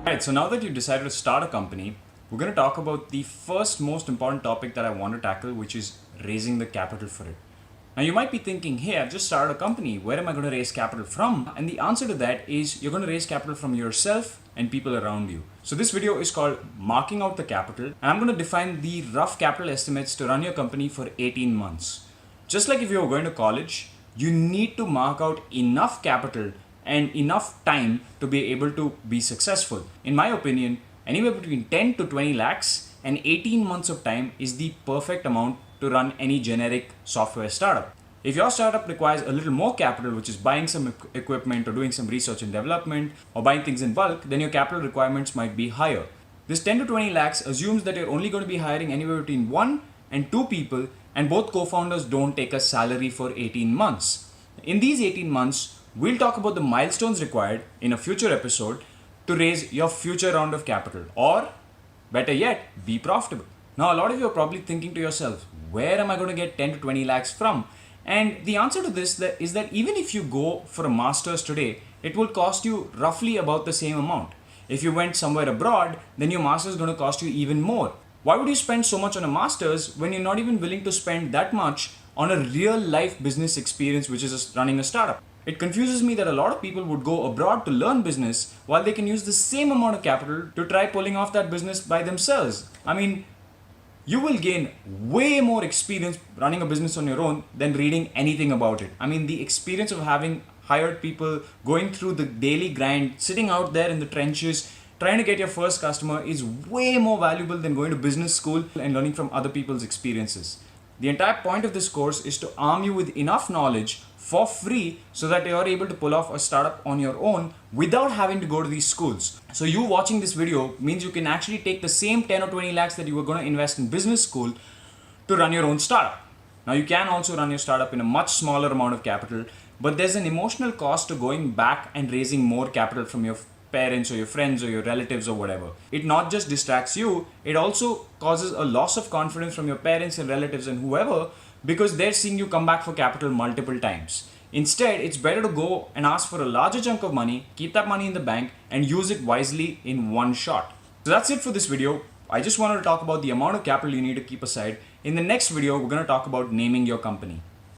Alright, so now that you've decided to start a company, we're going to talk about the first most important topic that I want to tackle, which is raising the capital for it. Now you might be thinking, hey, I've just started a company, where am I going to raise capital from? And the answer to that is you're going to raise capital from yourself and people around you. So this video is called Marking Out the Capital, and I'm going to define the rough capital estimates to run your company for 18 months. Just like if you were going to college, you need to mark out enough capital and enough time to be able to be successful. In my opinion, anywhere between 10 to 20 lakhs and 18 months of time is the perfect amount to run any generic software startup. If your startup requires a little more capital, which is buying some equipment or doing some research and development or buying things in bulk, then your capital requirements might be higher. This 10 to 20 lakhs assumes that you're only going to be hiring anywhere between 1 and 2 people, and both co-founders don't take a salary for 18 months. In these 18 months, we'll talk about the milestones required in a future episode to raise your future round of capital, or better yet, be profitable. Now, a lot of you are probably thinking to yourself, where am I going to get 10 to 20 lakhs from? And the answer to this is that even if you go for a master's today, it will cost you roughly about the same amount. If you went somewhere abroad, then your master's is going to cost you even more. Why would you spend so much on a master's when you're not even willing to spend that much on a real life business experience, which is running a startup? It confuses me that a lot of people would go abroad to learn business while they can use the same amount of capital to try pulling off that business by themselves. I mean, you will gain way more experience running a business on your own than reading anything about it. I mean, the experience of having hired people, going through the daily grind, sitting out there in the trenches, trying to get your first customer is way more valuable than going to business school and learning from other people's experiences. The entire point of this course is to arm you with enough knowledge for free so that you are able to pull off a startup on your own without having to go to these schools. So you watching this video means you can actually take the same 10 or 20 lakhs that you were going to invest in business school to run your own startup. Now you can also run your startup in a much smaller amount of capital, but there's an emotional cost to going back and raising more capital from your parents or your friends or your relatives or whatever. It not just distracts you, it also causes a loss of confidence from your parents and relatives and whoever, because they're seeing you come back for capital multiple times. Instead, it's better to go and ask for a larger chunk of money, keep that money in the bank, and use it wisely in one shot. So that's it for this video. I just wanted to talk about the amount of capital you need to keep aside. In the next video, we're going to talk about naming your company.